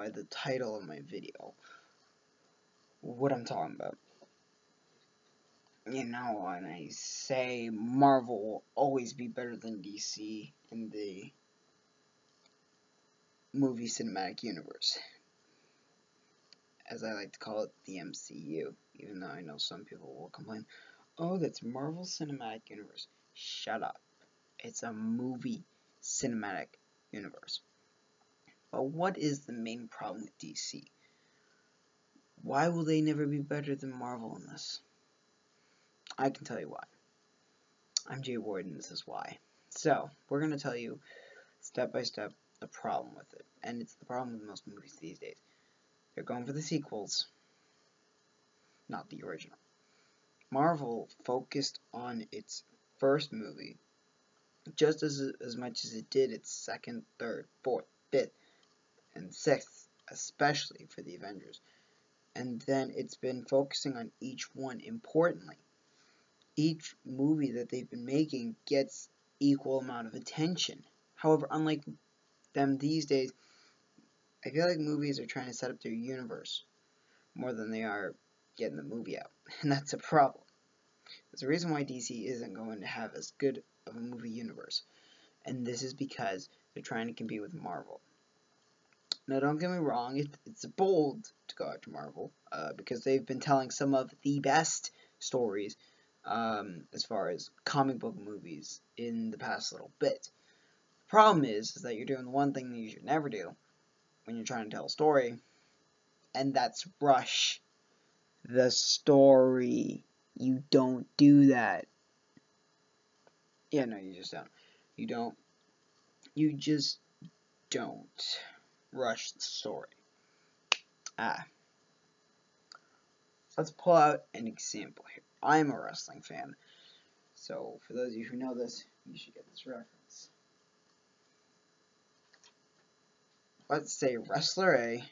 by the title of my video what I'm talking about. You know, when I say Marvel will always be better than DC in the movie cinematic universe, as I like to call it, the MCU, even though I know some people will complain, oh, that's Marvel Cinematic Universe. Shut up. It's a movie cinematic universe. But what is the main problem with DC? Why will they never be better than Marvel in this? I can tell you why. I'm Jay Ward, and this is why. So, we're going to tell you, step by step, the problem with it. And it's the problem with most movies these days. They're going for the sequels, not the original. Marvel focused on its first movie just as much as it did its second, third, fourth, fifth, and sixth, especially for the Avengers. And then it's been focusing on each one importantly. Each movie that they've been making gets equal amount of attention. However, unlike them these days, I feel like movies are trying to set up their universe more than they are getting the movie out. And that's a problem. There's a reason why DC isn't going to have as good of a movie universe. And this is because they're trying to compete with Marvel. Now, don't get me wrong, it's bold to go after Marvel, because they've been telling some of the best stories as far as comic book movies in the past little bit. The problem is that you're doing the one thing that you should never do when you're trying to tell a story, and that's rush the story. You don't do that. Yeah, no, you just don't. You just don't rush the story. Let's pull out an example here. I'm a wrestling fan, so for those of you who know this, you should get this reference. Let's say Wrestler A,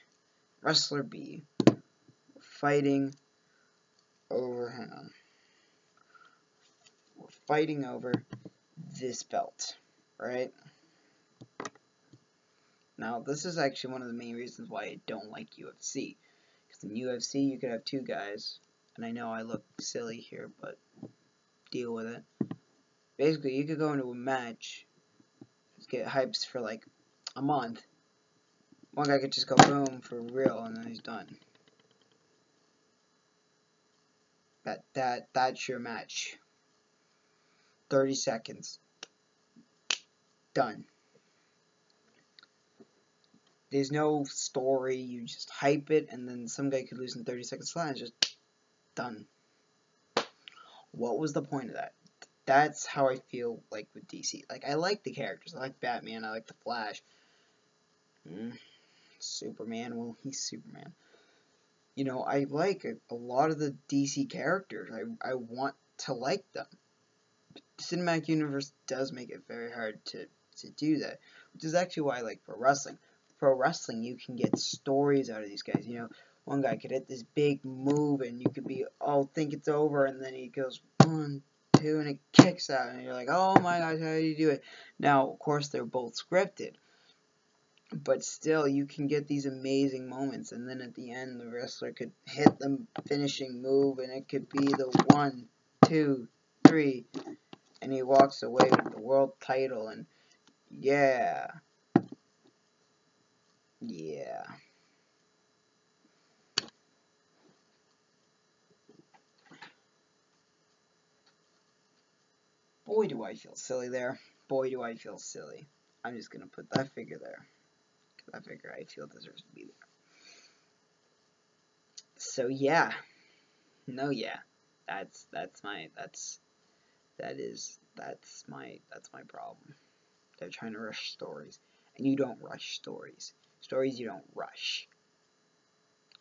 Wrestler B, fighting over, we're fighting over this belt, right? Now, this is actually one of the main reasons why I don't like UFC. Because in UFC, you could have two guys, and I know I look silly here, but deal with it. Basically, you could go into a match, get hypes for like a month. One guy could just go boom for real, and then he's done. That's your match. 30 seconds. Done. There's no story, you just hype it, and then some guy could lose in 30 seconds flat, and it's just done. What was the point of that? That's how I feel like with DC. Like, I like the characters. I like Batman, I like the Flash. Superman, well, he's Superman. You know, I like a lot of the DC characters. I want to like them. The cinematic universe does make it very hard to do that, which is actually why I like pro wrestling. Pro wrestling, you can get stories out of these guys. You know, one guy could hit this big move, and you could be, oh, think it's over, and then he goes 1, 2, and it kicks out, and you're like, oh my gosh, how do you do it? Now, of course, they're both scripted, but still, you can get these amazing moments, and then at the end, the wrestler could hit the finishing move, and it could be the 1, 2, 3, and he walks away with the world title, and yeah. Boy, do I feel silly there. Boy, do I feel silly. I'm just gonna put that figure there, because that figure I feel deserves to be there. So yeah. No, yeah. That's my problem. They're trying to rush stories, and you don't rush stories. Stories you don't rush.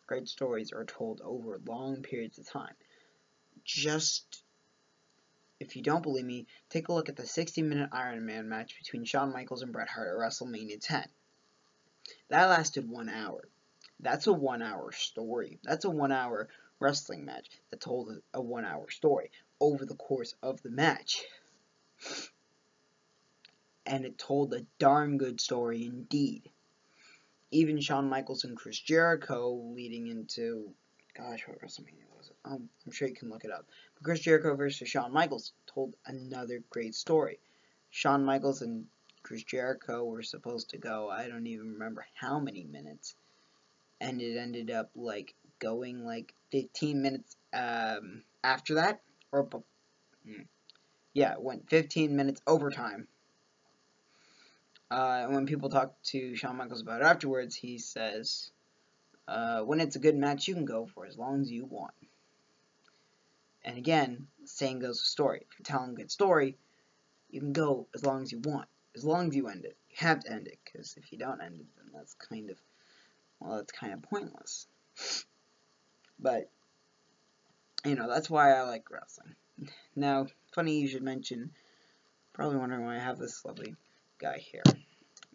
Great stories are told over long periods of time. Just, if you don't believe me, take a look at the 60-minute Iron Man match between Shawn Michaels and Bret Hart at WrestleMania 10. That lasted 1 hour. That's a 1 hour story. That's a 1 hour wrestling match that told a 1 hour story over the course of the match. And it told a darn good story indeed. even Shawn Michaels and Chris Jericho leading into, gosh, what WrestleMania was it? I'm sure you can look it up. But Chris Jericho versus Shawn Michaels told another great story. Shawn Michaels and Chris Jericho were supposed to go, I don't even remember how many minutes, and it ended up like going like 15 minutes after that, or yeah, it went 15 minutes overtime. And when people talk to Shawn Michaels about it afterwards, he says, when it's a good match, you can go for as long as you want. And again, the saying goes with story. If you're telling a good story, you can go as long as you want. As long as you end it. You have to end it, because if you don't end it, then that's kind of, well, that's kind of pointless. But, you know, that's why I like wrestling. Now, funny you should mention, probably wondering why I have this lovely guy here.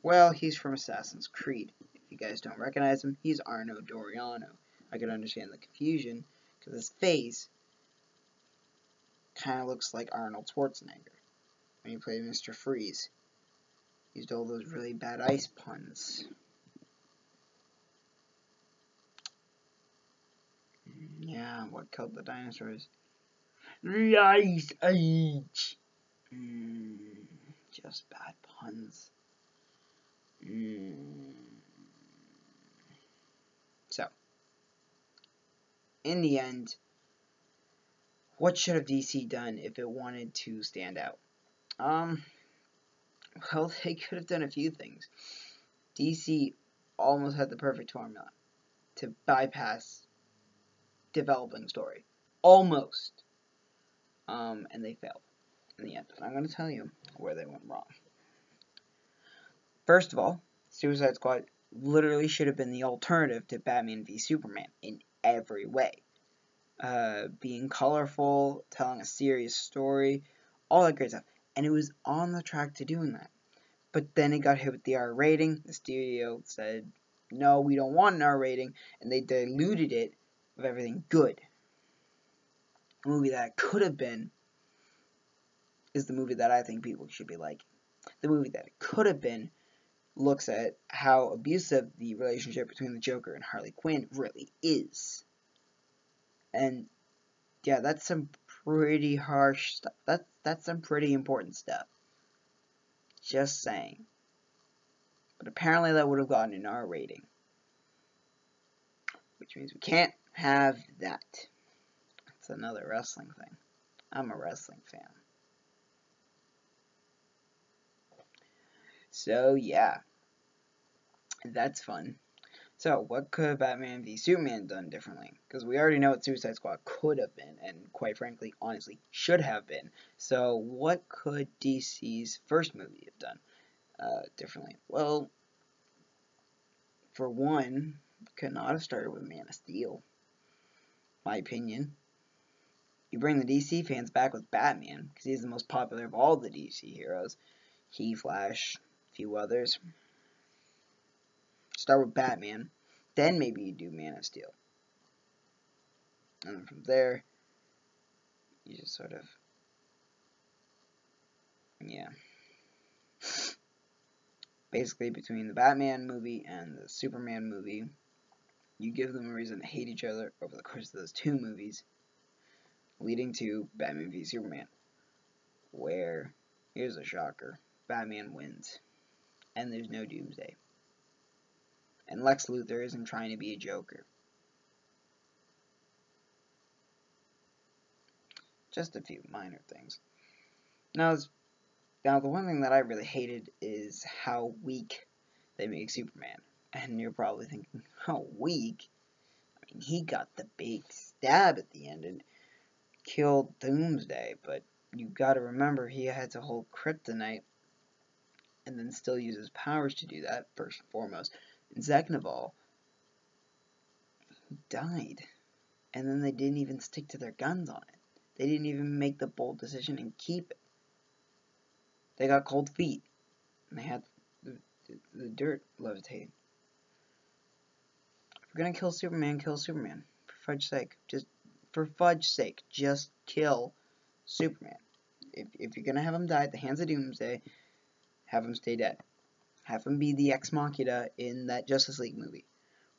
Well, he's from Assassin's Creed. If you guys don't recognize him, he's Arno Doriano. I can understand the confusion, because his face kind of looks like Arnold Schwarzenegger when he played Mr. Freeze. He used all those really bad ice puns. Yeah, what killed the dinosaurs? The Ice Age! Just bad puns. So, in the end, what should have DC done if it wanted to stand out? Well, they could have done a few things. DC almost had the perfect formula to bypass developing story. Almost. And they failed in the end. And I'm going to tell you where they went wrong. First of all, Suicide Squad literally should have been the alternative to Batman v Superman in every way. Being colorful, telling a serious story, all that great stuff. And it was on the track to doing that. But then it got hit with the R rating. The studio said, no, we don't want an R rating. And they diluted it with everything good. A movie that could have been is the movie that I think people should be liking. The movie that it could have been looks at how abusive the relationship between the Joker and Harley Quinn really is. And yeah, that's some pretty harsh stuff. That's some pretty important stuff. Just saying. But apparently that would have gotten an R rating. Which means we can't have that. That's another wrestling thing. I'm a wrestling fan. So yeah. That's fun. So, what could Batman v Superman done differently? Because we already know what Suicide Squad could have been, and quite frankly, honestly, should have been. So, what could DC's first movie have done differently? Well, for one, could not have started with Man of Steel. My opinion. You bring the DC fans back with Batman, because he's the most popular of all the DC heroes. He, Flash, a few others. Start with Batman. Then maybe you do Man of Steel. And then from there, you just sort of, yeah. Basically, between the Batman movie and the Superman movie, you give them a reason to hate each other over the course of those two movies, leading to Batman v Superman, where, here's a shocker, Batman wins, and there's no Doomsday. And Lex Luthor isn't trying to be a Joker. Just a few minor things. Now, the one thing that I really hated is how weak they make Superman. And you're probably thinking, how weak? I mean, he got the big stab at the end and killed Doomsday, but you gotta remember he had to hold Kryptonite and then still use his powers to do that, first and foremost. And second of all, he died. And then they didn't even stick to their guns on it. They didn't even make the bold decision and keep it. They got cold feet. And they had the dirt levitating. If we're gonna kill Superman, kill Superman. For fudge's sake. For fudge's sake, just kill Superman. If you're gonna have him die at the hands of Doomsday, have him stay dead. Have him be the Ex Machina in that Justice League movie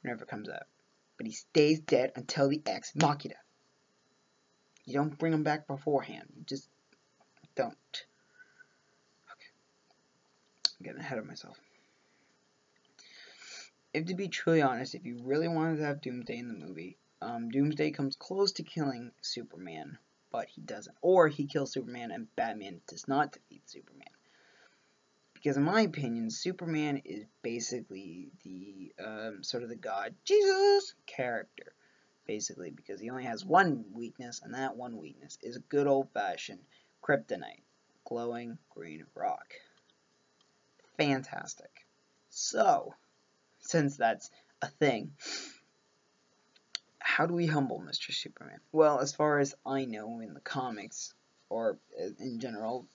whenever it comes out. But he stays dead until the Ex Machina. You don't bring him back beforehand. You just don't. Okay. I'm getting ahead of myself. If to be truly honest, if you really wanted to have Doomsday in the movie, Doomsday comes close to killing Superman, but he doesn't. Or he kills Superman and Batman does not defeat Superman. Because in my opinion, Superman is basically the sort of the God Jesus character, basically, because he only has one weakness, and that one weakness is a good old-fashioned kryptonite, glowing green rock. Fantastic. So, since that's a thing, how do we humble Mr. Superman? Well, as far as I know in the comics, or in general,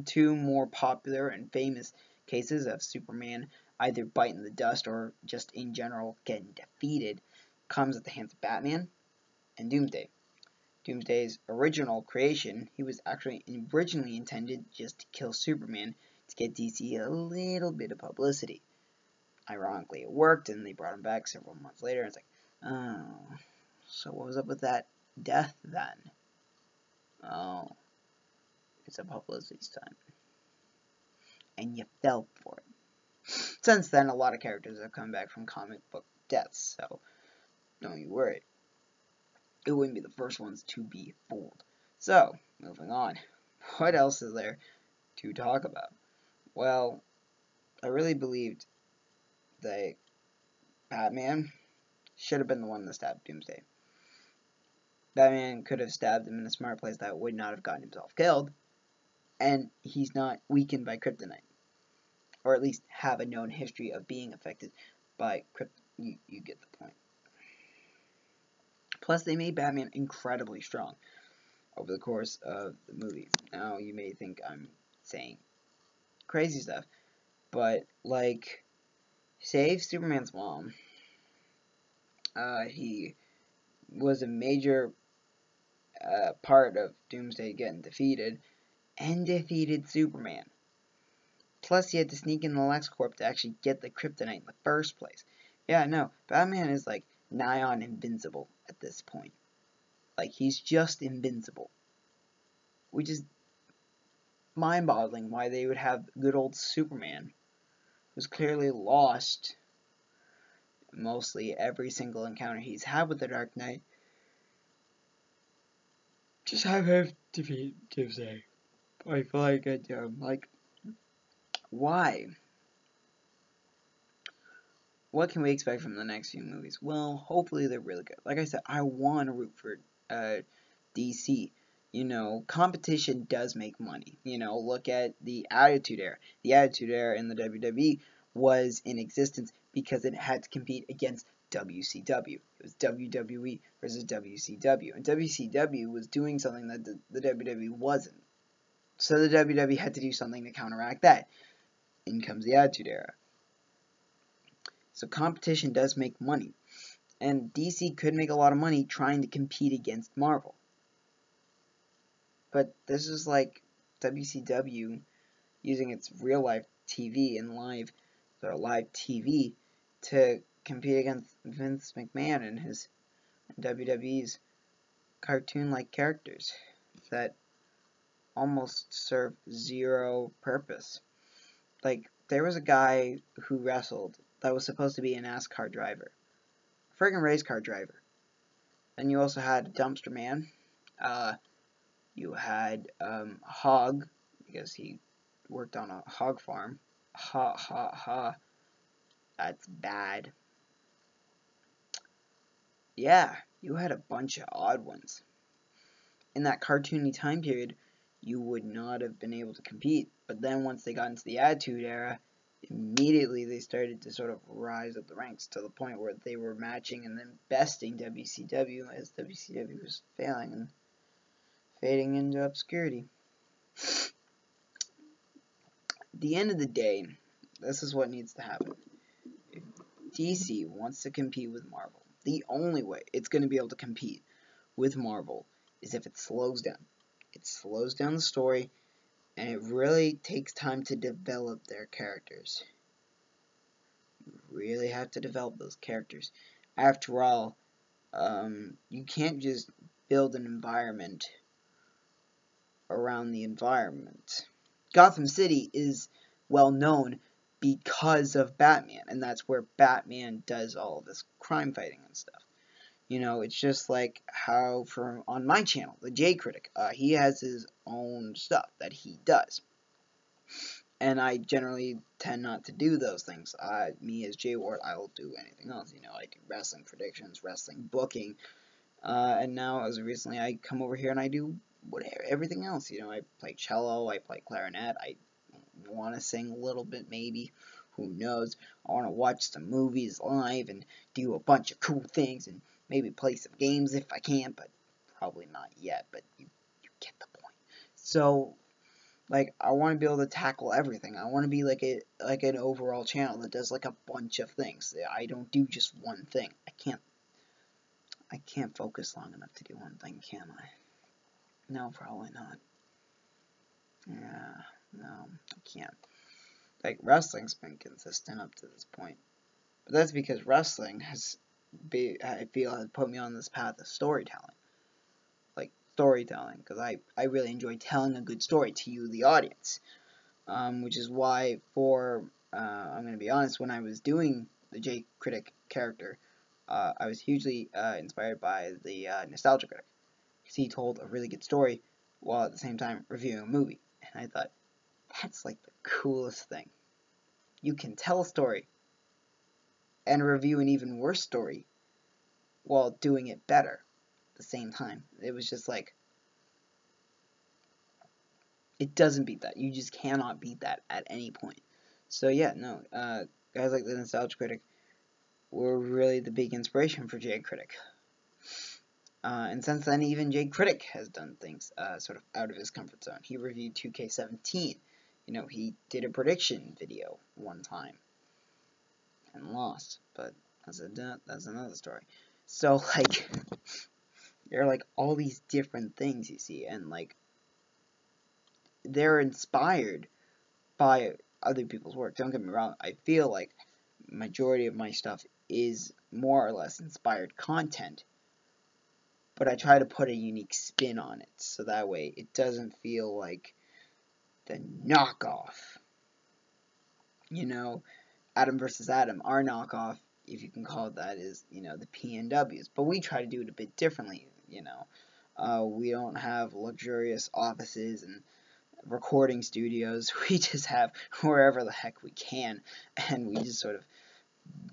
two more popular and famous cases of Superman either biting the dust or just in general getting defeated comes at the hands of Batman and Doomsday. Doomsday's original creation, he was actually originally intended just to kill Superman to get DC a little bit of publicity. Ironically, it worked, and they brought him back several months later. And it's like, oh, so what was up with that death then? Oh, it's a publicity stunt. And you fell for it. Since then, a lot of characters have come back from comic book deaths, so don't you worry. It wouldn't be the first ones to be fooled. So, moving on. What else is there to talk about? Well, I really believed that Batman should have been the one that stabbed Doomsday. Batman could have stabbed him in a smart place that would not have gotten himself killed, and he's not weakened by kryptonite. Or at least have a known history of being affected by kryptonite. You get the point. Plus, they made Batman incredibly strong over the course of the movie. Now, you may think I'm saying crazy stuff, but, like, save Superman's mom. He was a major part of Doomsday getting defeated, and defeated Superman. Plus, he had to sneak in the LexCorp to actually get the kryptonite in the first place. Yeah, no, Batman is, like, nigh on invincible at this point. Like, he's just invincible. Which is mind-boggling why they would have good old Superman, who's clearly lost mostly every single encounter he's had with the Dark Knight. Just have him defeat Doomsday. I feel like, why? What can we expect from the next few movies? Well, hopefully they're really good. Like I said, I want to root for DC. You know, competition does make money. You know, look at the Attitude Era. The Attitude Era in the WWE was in existence because it had to compete against WCW. It was WWE versus WCW. And WCW was doing something that the WWE wasn't. So the WWE had to do something to counteract that. In comes the Attitude Era. So competition does make money. And DC could make a lot of money trying to compete against Marvel. But this is like WCW using its real life TV and live TV to compete against Vince McMahon and his WWE's cartoon-like characters that almost serve zero purpose. Like, there was a guy who wrestled that was supposed to be a NASCAR driver. A friggin' race car driver. Then you also had Dumpster Man. You had Hog, because he worked on a hog farm. Ha ha ha. That's bad. Yeah, you had a bunch of odd ones. In that cartoony time period, you would not have been able to compete. But then once they got into the Attitude Era, immediately they started to sort of rise up the ranks to the point where they were matching and then besting WCW as WCW was failing and fading into obscurity. At the end of the day, this is what needs to happen. If DC wants to compete with Marvel, the only way it's going to be able to compete with Marvel is if it slows down. It slows down the story, and it really takes time to develop their characters. really have to develop those characters. After all, you can't just build an environment around the environment. Gotham City is well known because of Batman, and that's where Batman does all of this crime fighting and stuff. You know, it's just like how on my channel, the J Critic, he has his own stuff that he does. And I generally tend not to do those things. Me as J Ward, I will do anything else. You know, I do wrestling predictions, wrestling booking, and now as of recently, I come over here and I do whatever, everything else. You know, I play cello, I play clarinet, I want to sing a little bit maybe. Who knows? I want to watch some movies live and do a bunch of cool things and maybe play some games if I can, but probably not yet. But you get the point. So, like, I want to be able to tackle everything. I want to be like an overall channel that does like a bunch of things. I don't do just one thing. I can't focus long enough to do one thing, can I? No, probably not. Yeah, no, I can't. Like, wrestling's been consistent up to this point. But that's because wrestling I feel, has put me on this path of storytelling. Like, storytelling, because I really enjoy telling a good story to you, the audience. Which is why, I'm going to be honest, when I was doing the J Critic character, I was hugely inspired by the Nostalgia Critic. Because he told a really good story while at the same time reviewing a movie. And I thought, that's like the coolest thing. You can tell a story and review an even worse story while doing it better at the same time. It was just like, it doesn't beat that. You just cannot beat that at any point. So yeah, no, guys like the Nostalgia Critic were really the big inspiration for J Critic. And since then, even J Critic has done things sort of out of his comfort zone. He reviewed 2K17. You know, he did a prediction video one time and lost, but that's another story. So, like, there are, like, all these different things you see, and, like, they're inspired by other people's work. Don't get me wrong, I feel like majority of my stuff is more or less inspired content, but I try to put a unique spin on it, so that way it doesn't feel like the knockoff. You know, Adam vs. Adam, our knockoff, if you can call it that, is, you know, the PNWs. But we try to do it a bit differently, you know. We don't have luxurious offices and recording studios. We just have wherever the heck we can, and we just sort of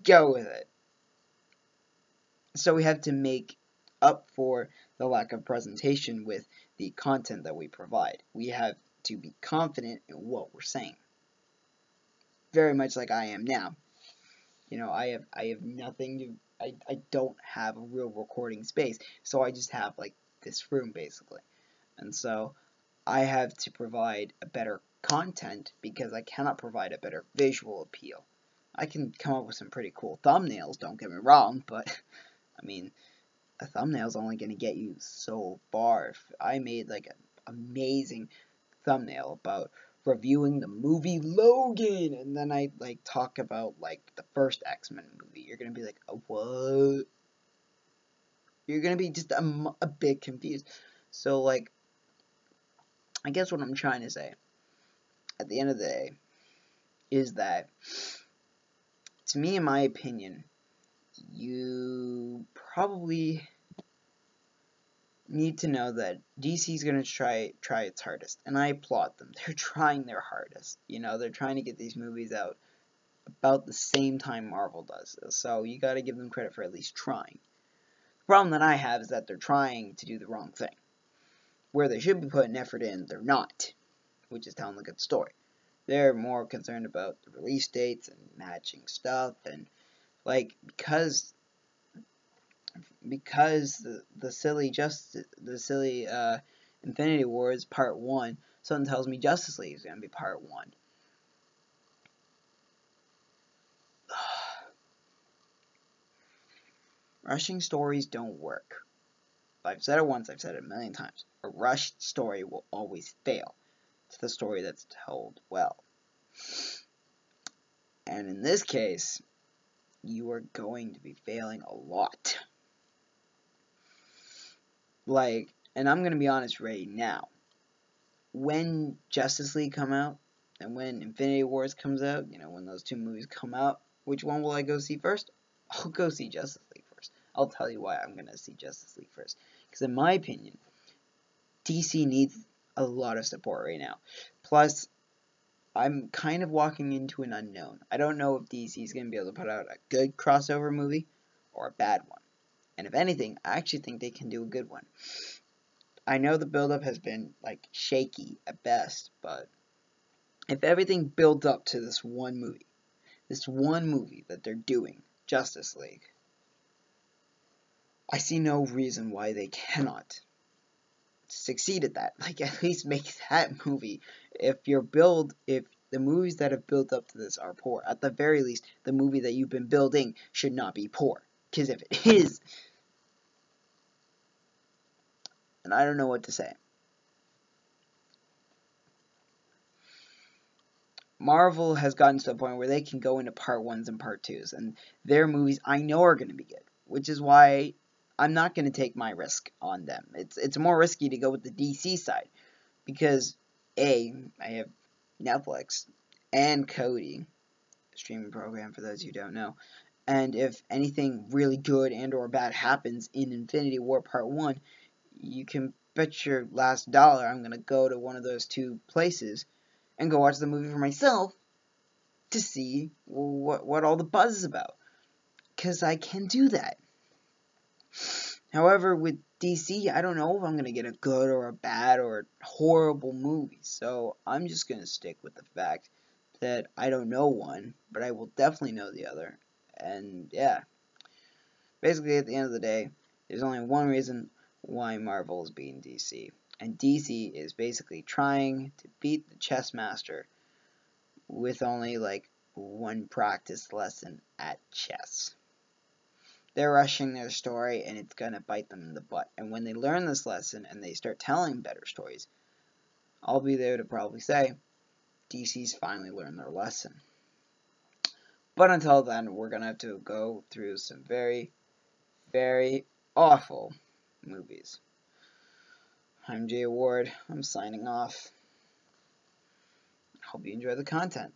go with it. So we have to make up for the lack of presentation with the content that we provide. We have to be confident in what we're saying. Very much like I am now. You know, I have nothing to, I don't have a real recording space, so I just have, like, this room, basically. And so, I have to provide a better content, because I cannot provide a better visual appeal. I can come up with some pretty cool thumbnails, don't get me wrong, but, I mean, a thumbnail's only going to get you so far. If I made, like, an amazing thumbnail about reviewing the movie Logan, and then I, like, talk about, like, the first X-Men movie, you're gonna be like, what? You're gonna be just a bit confused. So, like, I guess what I'm trying to say, at the end of the day, is that, to me, in my opinion, you probably need to know that DC's going to try its hardest, and I applaud them. They're trying their hardest. You know, they're trying to get these movies out about the same time Marvel does, so you got to give them credit for at least trying. The problem that I have is that they're trying to do the wrong thing. Where they should be putting effort in, they're not, which is telling a good story. They're more concerned about the release dates and matching stuff, and, like, because the silly Infinity Wars Part 1, something tells me Justice League is going to be Part 1. Rushing stories don't work. I've said it once, I've said it a million times. A rushed story will always fail. It's the story that's told well. And in this case, you are going to be failing a lot. Like, and I'm going to be honest right now. When Justice League come out, and when Infinity Wars comes out, you know, when those two movies come out, which one will I go see first? I'll go see Justice League first. I'll tell you why I'm going to see Justice League first. Because in my opinion, DC needs a lot of support right now. Plus, I'm kind of walking into an unknown. I don't know if DC is going to be able to put out a good crossover movie or a bad one. And if anything, I actually think they can do a good one. I know the build-up has been, like, shaky at best, but if everything builds up to this one movie that they're doing, Justice League, I see no reason why they cannot succeed at that. Like, at least make that movie. If the movies that have built up to this are poor, at the very least, the movie that you've been building should not be poor. Because if it is, then I don't know what to say. Marvel has gotten to the point where they can go into part 1s and part 2s, and their movies I know are going to be good, which is why I'm not going to take my risk on them. It's more risky to go with the DC side, because I have Netflix and Kodi, streaming program for those who don't know, and if anything really good and or bad happens in Infinity War Part 1, you can bet your last dollar I'm going to go to one of those two places and go watch the movie for myself to see what all the buzz is about. Because I can do that. However, with DC, I don't know if I'm going to get a good or a bad or a horrible movie. So I'm just going to stick with the fact that I don't know one, but I will definitely know the other. And yeah, basically at the end of the day, there's only one reason why Marvel is beating DC. And DC is basically trying to beat the chess master with only like one practice lesson at chess. They're rushing their story and it's gonna bite them in the butt. And when they learn this lesson and they start telling better stories, I'll be there to probably say, DC's finally learned their lesson. But until then, we're gonna have to go through some very, very awful movies. I'm Jay Ward. I'm signing off. Hope you enjoy the content.